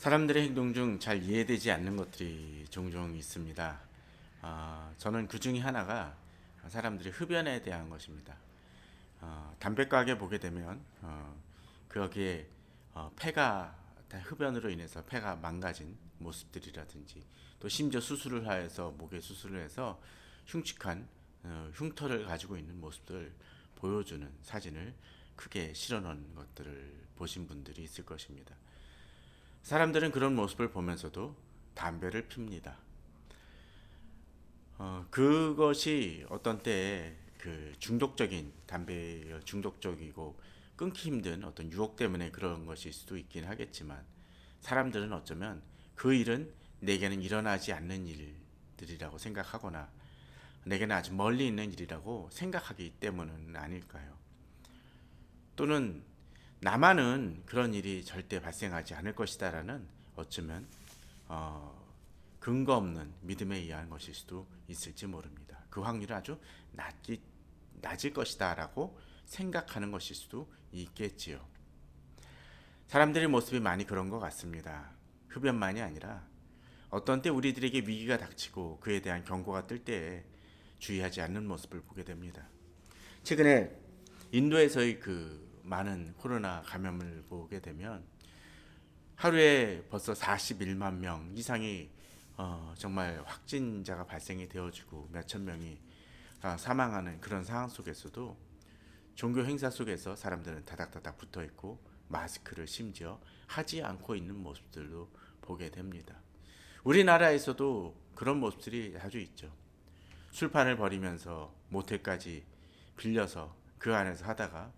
사람들의 행동 중 잘 이해되지 않는 것들이 종종 있습니다. 저는 그 중에 하나가 사람들의 흡연에 대한 것입니다. 담배 가게 보게 되면 거기에 폐가 흡연으로 인해서 폐가 망가진 모습들이라든지, 또 심지어 수술을 하여서 목에 수술을 해서 흉측한 흉터를 가지고 있는 모습들을 보여주는 사진을 크게 실어놓은 것들을 보신 분들이 있을 것입니다. 사람들은 그런 모습을 보면서도 담배를 핍니다. 그것이 어떤 때에 그 중독적인 담배에 중독적이고 끊기 힘든 어떤 유혹 때문에 그런 것일 수도 있긴 하겠지만, 사람들은 어쩌면 그 일은 내게는 일어나지 않는 일들이라고 생각하거나 내게는 아주 멀리 있는 일이라고 생각하기 때문은 아닐까요? 또는 나만은 그런 일이 절대 발생하지 않을 것이다라는, 어쩌면 근거 없는 믿음에 의한 것일 수도 있을지 모릅니다. 그 확률은 아주 낮을 것이다라고 생각하는 것일 수도 있겠지요. 사람들의 모습이 많이 그런 것 같습니다. 흡연만이 아니라 어떤 때 우리들에게 위기가 닥치고 그에 대한 경고가 뜰 때에 주의하지 않는 모습을 보게 됩니다. 최근에 인도에서의 그 많은 코로나 감염을 보게 되면 하루에 벌써 41만 명 이상이 정말 확진자가 발생이 되어지고 몇천 명이 사망하는 그런 상황 속에서도 종교 행사 속에서 사람들은 다닥다닥 붙어 있고 마스크를 심지어 하지 않고 있는 모습들도 보게 됩니다. 우리나라에서도 그런 모습들이 아주 있죠. 술판을 벌이면서 모텔까지 빌려서 그 안에서 하다가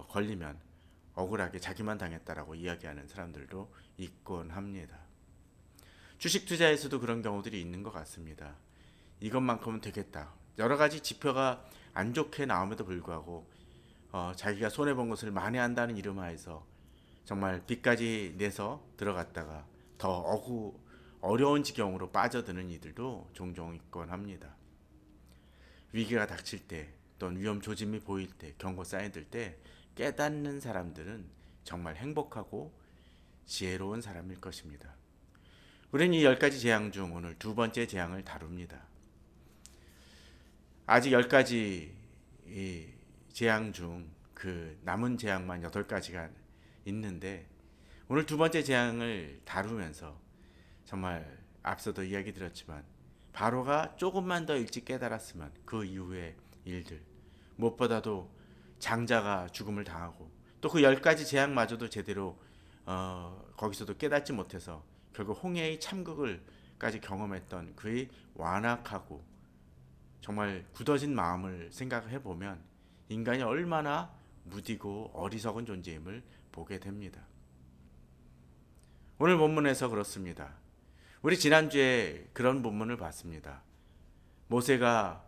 걸리면 억울하게 자기만 당했다라고 이야기하는 사람들도 있곤 합니다. 주식 투자에서도 그런 경우들이 있는 것 같습니다. 이것만큼은 되겠다. 여러 가지 지표가 안 좋게 나옴에도 불구하고 자기가 손해본 것을 만회한다는 이름하에서 정말 빚까지 내서 들어갔다가 더 어려운 지경으로 빠져드는 이들도 종종 있곤 합니다. 위기가 닥칠 때, 또는 위험 조짐이 보일 때, 경고 사인이 들 때 깨닫는 사람들은 정말 행복하고 지혜로운 사람일 것입니다. 우리는 이 10가지 재앙 중 오늘 두 번째 재앙을 다룹니다. 아직 10가지 이 재앙 중 그 남은 재앙만 8가지가 있는데, 오늘 두 번째 재앙을 다루면서 정말 앞서도 이야기 드렸지만 바로가 조금만 더 일찍 깨달았으면 그 이후의 일들, 무엇보다도 장자가 죽음을 당하고 또 그 10가지 재앙마저도 제대로 거기서도 깨닫지 못해서 결국 홍해의 참극을까지 경험했던 그의 완악하고 정말 굳어진 마음을 생각해 보면 인간이 얼마나 무디고 어리석은 존재임을 보게 됩니다. 오늘 본문에서 그렇습니다. 우리 지난주에 그런 본문을 봤습니다. 모세가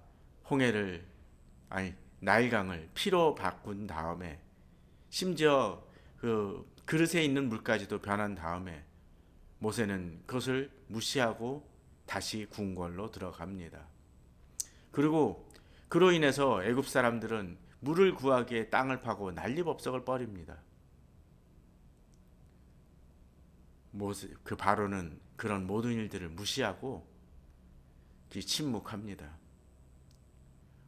홍해를, 나일강을 피로 바꾼 다음에 심지어 그 그릇에 있는 물까지도 변한 다음에 모세는 그것을 무시하고 다시 궁궐로 들어갑니다. 그리고 그로 인해서 애굽 사람들은 물을 구하기에 땅을 파고 난리법석을 벌입니다. 그 바로는 그런 모든 일들을 무시하고 침묵합니다.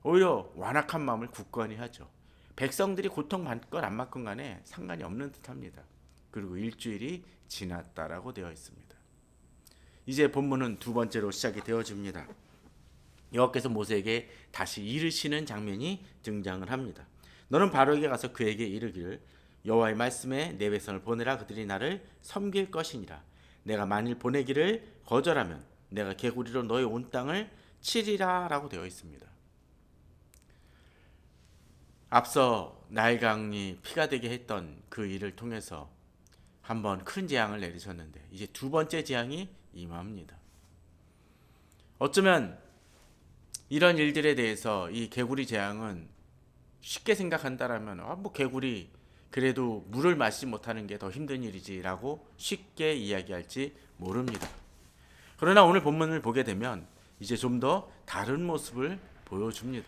오히려 완악한 마음을 굳건히 하죠. 백성들이 고통받건 안 받건 간에 상관이 없는 듯합니다. 그리고 일주일이 지났다라고 되어 있습니다. 이제 본문은 두 번째로 시작이 되어집니다. 여호와께서 모세에게 다시 이르시는 장면이 등장을 합니다. 너는 바로에게 가서 그에게 이르기를 여호와의 말씀에 내 백성을 보내라. 그들이 나를 섬길 것이니라. 내가 만일 보내기를 거절하면 내가 개구리로 너의 온 땅을 치리라 라고 되어 있습니다. 앞서 나일강이 피가 되게 했던 그 일을 통해서 한번 큰 재앙을 내리셨는데 이제 두 번째 재앙이 임합니다. 어쩌면 이런 일들에 대해서 이 개구리 재앙은 쉽게 생각한다라면 뭐 개구리 그래도 물을 마시지 못하는 게 더 힘든 일이지라고 쉽게 이야기할지 모릅니다. 그러나 오늘 본문을 보게 되면 이제 좀 더 다른 모습을 보여줍니다.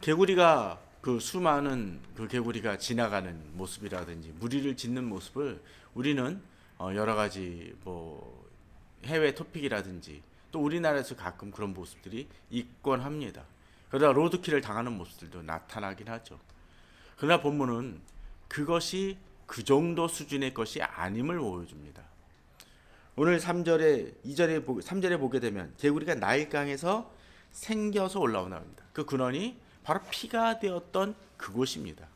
개구리가 그 수많은 그 개구리가 지나가는 모습이라든지 무리를 짓는 모습을 우리는 여러 가지 뭐 해외 토픽이라든지 또 우리나라에서 가끔 그런 모습들이 있곤 합니다. 그러다 로드킬을 당하는 모습들도 나타나긴 하죠. 그러나 본문은 그것이 그 정도 수준의 것이 아님을 보여줍니다. 오늘 3절에 3절에 보게 되면 개구리가 나일강에서 생겨서 올라오나옵니다. 그 근원이 바로 피가 되었던 그곳입니다.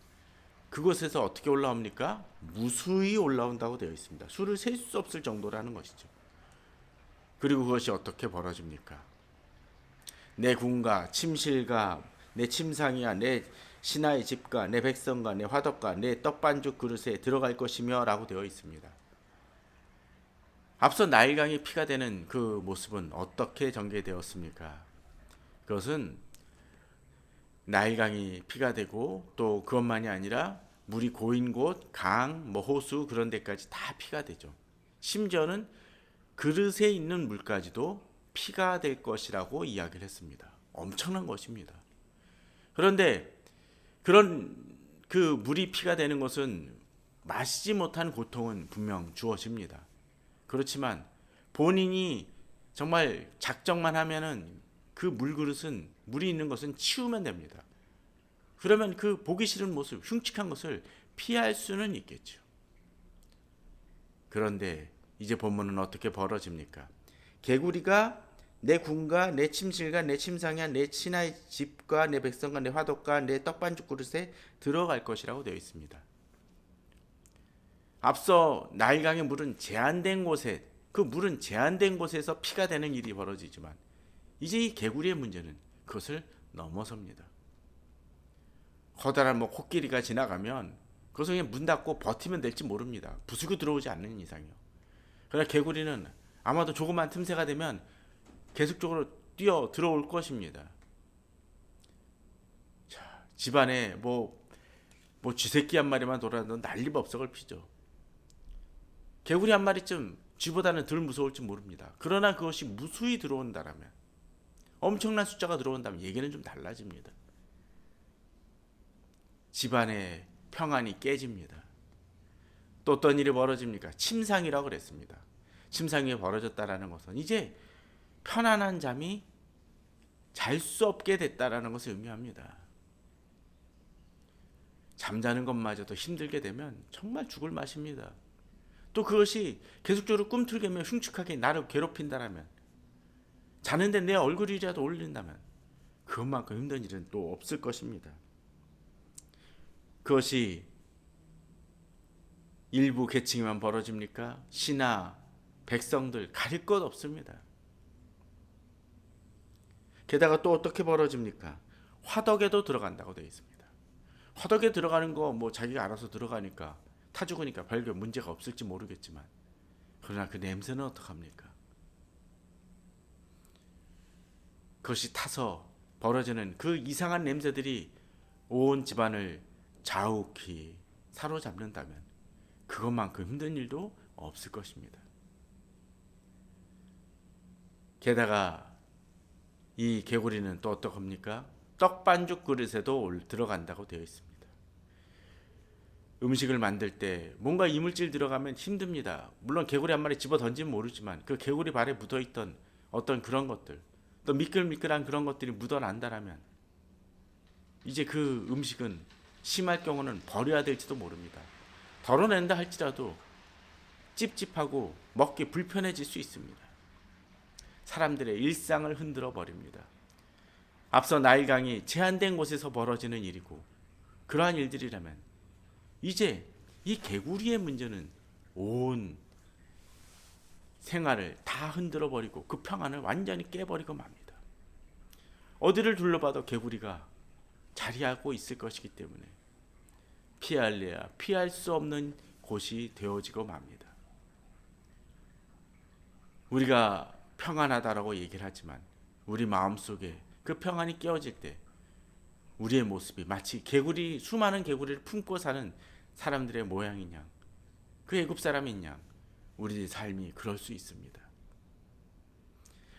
그곳에서 어떻게 올라옵니까? 무수히 올라온다고 되어 있습니다. 수를 셀 수 없을 정도라는 것이죠. 그리고 그것이 어떻게 벌어집니까? 내 군과 침실과 내 침상이야 내 신하의 집과 내 백성과 내 화덕과 내 떡반죽 그릇에 들어갈 것이며 라고 되어 있습니다. 앞서 나일강이 피가 되는 그 모습은 어떻게 전개되었습니까? 그것은 나일강이 피가 되고 또 그것만이 아니라 물이 고인 곳, 강, 호수 그런 데까지 다 피가 되죠. 심지어는 그릇에 있는 물까지도 피가 될 것이라고 이야기를 했습니다. 엄청난 것입니다. 그런데 그런 그 물이 피가 되는 것은 마시지 못한 고통은 분명 주어집니다. 그렇지만 본인이 정말 작정만 하면은 그 물그릇은 물이 있는 것은 치우면 됩니다. 그러면 그 보기 싫은 모습, 흉측한 것을 피할 수는 있겠죠. 그런데 이제 본문은 어떻게 벌어집니까? 개구리가 내 군과 내 침실과 내 침상이야 내 신하의 집과 내 백성과 내 화덕과 내 떡반죽 그릇에 들어갈 것이라고 되어 있습니다. 앞서 나일강의 물은 제한된 곳에 그 물은 제한된 곳에서 피가 되는 일이 벌어지지만 이제 이 개구리의 문제는 그것을 넘어섭니다. 커다란 코끼리가 지나가면 그것을 그냥 문 닫고 버티면 될지 모릅니다. 부수고 들어오지 않는 이상이요. 그러나 개구리는 아마도 조그만 틈새가 되면 계속적으로 뛰어 들어올 것입니다. 자, 집안에 쥐새끼 한 마리만 돌아도 난리법석을 피죠. 개구리 한 마리쯤 쥐보다는 덜 무서울지 모릅니다. 그러나 그것이 무수히 들어온다라면, 엄청난 숫자가 들어온다면 얘기는 좀 달라집니다. 집안의 평안이 깨집니다. 또 어떤 일이 벌어집니까? 침상이라고 그랬습니다. 침상이 벌어졌다라는 것은 이제 편안한 잠이 잘 수 없게 됐다라는 것을 의미합니다. 잠자는 것마저도 힘들게 되면 정말 죽을 맛입니다. 또 그것이 계속적으로 꿈틀개며 흉측하게 나를 괴롭힌다라면, 자는데 내 얼굴이라도 올린다면 그것만큼 힘든 일은 또 없을 것입니다. 그것이 일부 계층에만 벌어집니까? 신하, 백성들 가릴 것 없습니다. 게다가 또 어떻게 벌어집니까? 화덕에도 들어간다고 되어 있습니다. 화덕에 들어가는 거 자기가 알아서 들어가니까 타 죽으니까 별별 문제가 없을지 모르겠지만, 그러나 그 냄새는 어떡합니까? 그것이 타서 벌어지는 그 이상한 냄새들이 온 집안을 자욱히 사로잡는다면 그것만큼 힘든 일도 없을 것입니다. 게다가 이 개구리는 또 어떡합니까? 떡반죽 그릇에도 들어간다고 되어 있습니다. 음식을 만들 때 뭔가 이물질 들어가면 힘듭니다. 물론 개구리 한 마리 집어 던지면 모르지만 그 개구리 발에 묻어있던 어떤 그런 것들, 또 미끌미끌한 그런 것들이 묻어난다라면 이제 그 음식은 심할 경우는 버려야 될지도 모릅니다. 덜어낸다 할지라도 찝찝하고 먹기 불편해질 수 있습니다. 사람들의 일상을 흔들어 버립니다. 앞서 나일강이 제한된 곳에서 벌어지는 일이고, 그러한 일들이라면 이제 이 개구리의 문제는 온 생활을 다 흔들어 버리고 그 평안을 완전히 깨버리고 맙니다. 어디를 둘러봐도 개구리가 자리하고 있을 것이기 때문에 피할래야 피할 수 없는 곳이 되어지고 맙니다. 우리가 평안하다라고 얘기를 하지만 우리 마음속에 그 평안이 깨어질 때 우리의 모습이 마치 개구리, 수많은 개구리를 품고 사는 사람들의 모양인 양, 그 애굽 사람인 양 우리의 삶이 그럴 수 있습니다.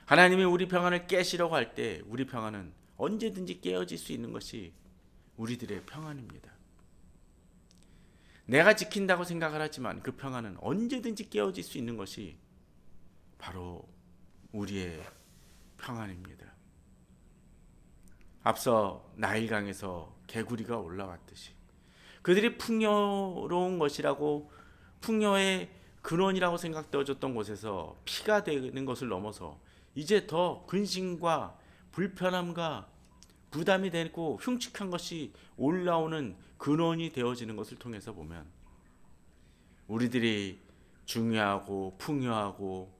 하나님이 우리 평안을 깨시려고 할 때 우리 평안은 언제든지 깨어질 수 있는 것이 우리들의 평안입니다. 내가 지킨다고 생각을 하지만 그 평안은 언제든지 깨어질 수 있는 것이 바로 우리의 평안입니다. 앞서 나일강에서 개구리가 올라왔듯이 그들이 풍요로운 것이라고, 풍요의 근원이라고 생각되어졌던 곳에서 피가 되는 것을 넘어서 이제 더 근심과 불편함과 부담이 되고 흉측한 것이 올라오는 근원이 되어지는 것을 통해서 보면, 우리들이 중요하고 풍요하고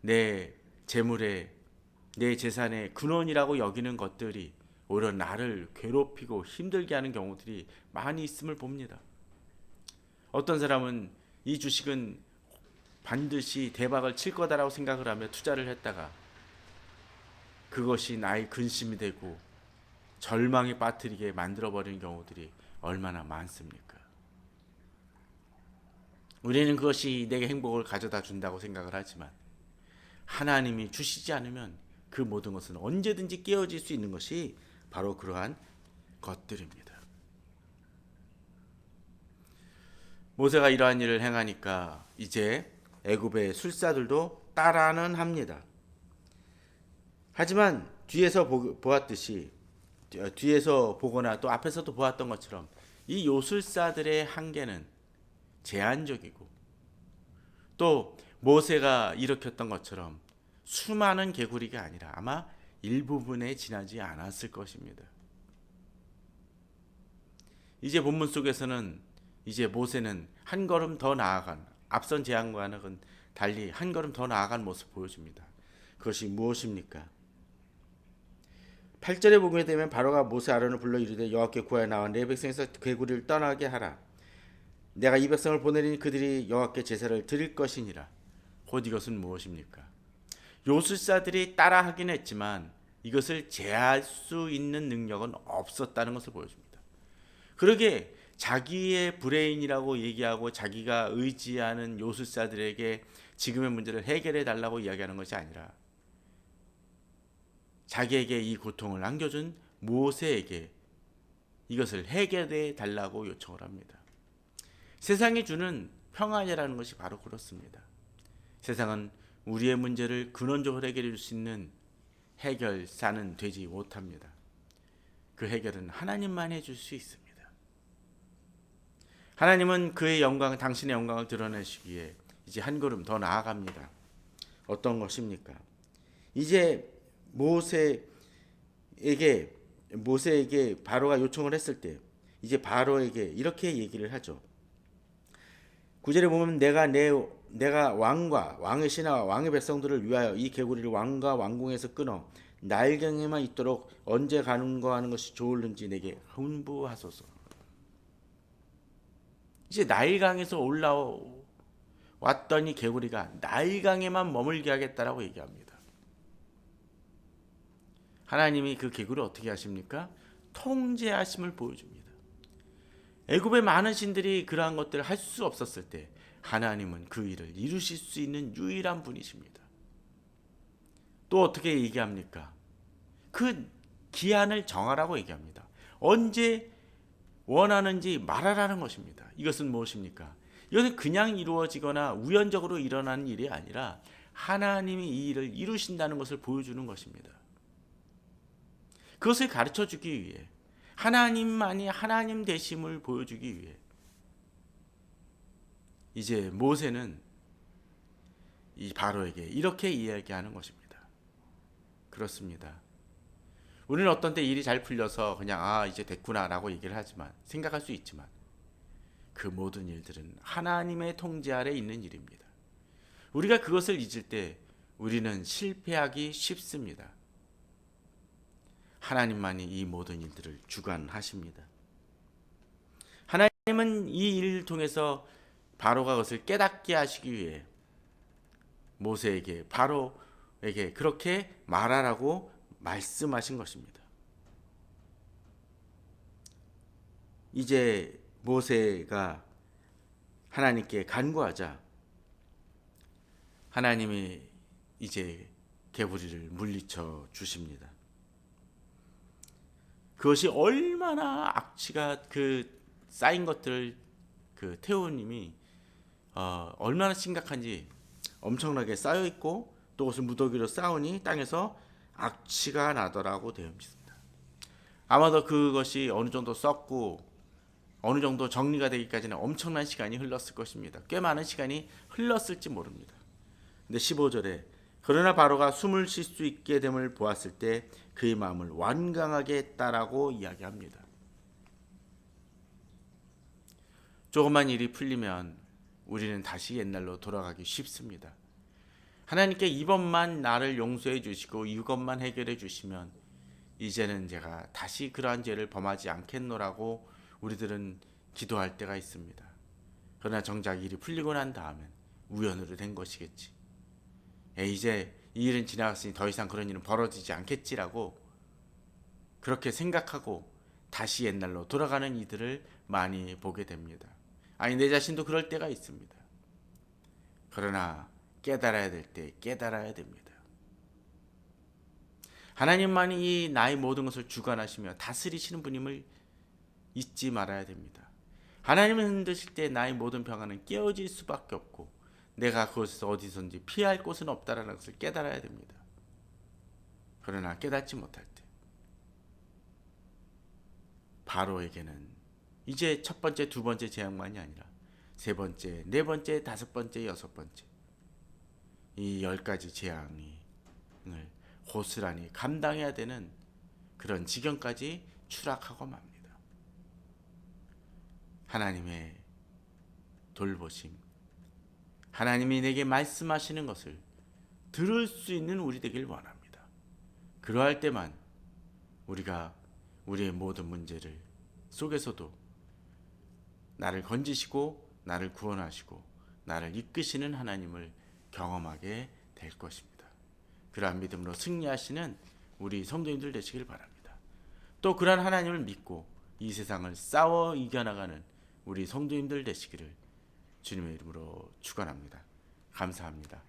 내 재물의, 내 재산의 근원이라고 여기는 것들이 오히려 나를 괴롭히고 힘들게 하는 경우들이 많이 있음을 봅니다. 어떤 사람은 이 주식은 반드시 대박을 칠 거다라고 생각을 하며 투자를 했다가 그것이 나의 근심이 되고 절망에 빠뜨리게 만들어버리는 경우들이 얼마나 많습니까? 우리는 그것이 내게 행복을 가져다 준다고 생각을 하지만 하나님이 주시지 않으면 그 모든 것은 언제든지 깨어질 수 있는 것이 바로 그러한 것들입니다. 모세가 이러한 일을 행하니까 이제 애굽의 술사들도 따라는 합니다. 하지만 뒤에서 보았듯이, 뒤에서 보거나 또 앞에서도 보았던 것처럼 이 요술사들의 한계는 제한적이고, 또 모세가 일으켰던 것처럼 수많은 개구리가 아니라 아마 일부분에 지나지 않았을 것입니다. 이제 본문 속에서는 이제 모세는 한 걸음 더 나아간, 앞선 재앙과는 달리 한 걸음 더 나아간 모습을 보여줍니다. 그것이 무엇입니까? 8절에 보게 되면 바로가 모세 아론을 불러 이르되 여호와께 구하여 나와 내 백성에서 개구리를 떠나게 하라. 내가 이 백성을 보내리니 그들이 여호와께 제사를 드릴 것이니라. 곧 이것은 무엇입니까? 요술사들이 따라하긴 했지만 이것을 제할 수 있는 능력은 없었다는 것을 보여줍니다. 그러게 자기의 브레인이라고 얘기하고 자기가 의지하는 요술사들에게 지금의 문제를 해결해 달라고 이야기하는 것이 아니라 자기에게 이 고통을 안겨준 모세에게 이것을 해결해 달라고 요청을 합니다. 세상이 주는 평안이라는 것이 바로 그렇습니다. 세상은 우리의 문제를 근원적으로 해결해 줄 수 있는 해결사는 되지 못합니다. 그 해결은 하나님만 해줄 수 있습니다. 하나님은 그의 영광, 당신의 영광을 드러내시기에 이제 한 걸음 더 나아갑니다. 어떤 것입니까? 이제 모세에게 바로가 요청을 했을 때 이제 바로에게 이렇게 얘기를 하죠. 9절에 보면 내가 왕과 왕의 신하와 왕의 백성들을 위하여 이 개구리를 왕과 왕궁에서 끊어 나일강에만 있도록 언제 간구하는 것이 좋을는지 내게 훈부하소서. 이제 나일강에서 올라왔더니 개구리가 나일강에만 머물게 하겠다라고 얘기합니다. 하나님이 그 개구리를 어떻게 하십니까? 통제하심을 보여줍니다. 애굽의 많은 신들이 그러한 것들을 할 수 없었을 때 하나님은 그 일을 이루실 수 있는 유일한 분이십니다. 또 어떻게 얘기합니까? 그 기한을 정하라고 얘기합니다. 언제 원하는지 말하라는 것입니다. 이것은 무엇입니까? 이것은 그냥 이루어지거나 우연적으로 일어나는 일이 아니라 하나님이 이 일을 이루신다는 것을 보여주는 것입니다. 그것을 가르쳐주기 위해, 하나님만이 하나님 되심을 보여주기 위해 이제 모세는 이 바로에게 이렇게 이야기하는 것입니다. 그렇습니다. 우리는 어떤 때 일이 잘 풀려서 그냥 이제 됐구나라고 얘기를 하지만, 생각할 수 있지만 그 모든 일들은 하나님의 통제 아래 있는 일입니다. 우리가 그것을 잊을 때 우리는 실패하기 쉽습니다. 하나님만이 이 모든 일들을 주관하십니다. 하나님은 이 일을 통해서 바로가 그것을 깨닫게 하시기 위해 모세에게, 바로에게 그렇게 말하라고 말씀하신 것입니다. 이제 모세가 하나님께 간구하자 하나님이 이제 개구리를 물리쳐 주십니다. 그것이 얼마나 악취가 쌓인 것들을 그 태우님이 얼마나 심각한지 엄청나게 쌓여 있고 또 그것을 무더기로 쌓으니 땅에서 악취가 나더라고 되어 있습니다. 아마도 그것이 어느 정도 썩고 어느 정도 정리가 되기까지는 엄청난 시간이 흘렀을 것입니다. 꽤 많은 시간이 흘렀을지 모릅니다. 근데 15절에 그러나 바로가 숨을 쉴 수 있게 됨을 보았을 때 그의 마음을 완강하게 했다라고 이야기합니다. 조금만 일이 풀리면 우리는 다시 옛날로 돌아가기 쉽습니다. 하나님께 이번만 나를 용서해 주시고 이것만 해결해 주시면 이제는 제가 다시 그러한 죄를 범하지 않겠노라고 우리들은 기도할 때가 있습니다. 그러나 정작 일이 풀리고 난 다음엔 우연으로 된 것이겠지. 이제 이 일은 지나갔으니 더 이상 그런 일은 벌어지지 않겠지라고 그렇게 생각하고 다시 옛날로 돌아가는 이들을 많이 보게 됩니다. 아니 내 자신도 그럴 때가 있습니다. 그러나 깨달아야 될 때 깨달아야 됩니다. 하나님만이 이 나의 모든 것을 주관하시며 다스리시는 분임을 잊지 말아야 됩니다. 하나님을 흔드실 때 나의 모든 평안은 깨어질 수밖에 없고 내가 그것에서 어디선지 피할 곳은 없다라는 것을 깨달아야 됩니다. 그러나 깨닫지 못할 때 바로에게는 이제 첫 번째, 두 번째 재앙만이 아니라 세 번째, 네 번째, 다섯 번째, 여섯 번째 이 10가지 재앙을 고스란히 감당해야 되는 그런 지경까지 추락하고 맙니다. 하나님의 돌보심, 하나님이 내게 말씀하시는 것을 들을 수 있는 우리 되길 원합니다. 그러할 때만 우리가 우리의 모든 문제를 속에서도 나를 건지시고 나를 구원하시고 나를 이끄시는 하나님을 경험하게 될 것입니다. 그러한 믿음으로 승리하시는 우리 성도님들 되시길 바랍니다. 또 그러한 하나님을 믿고 이 세상을 싸워 이겨나가는 우리 성도님들 되시기를 주님의 이름으로 축원합니다. 감사합니다.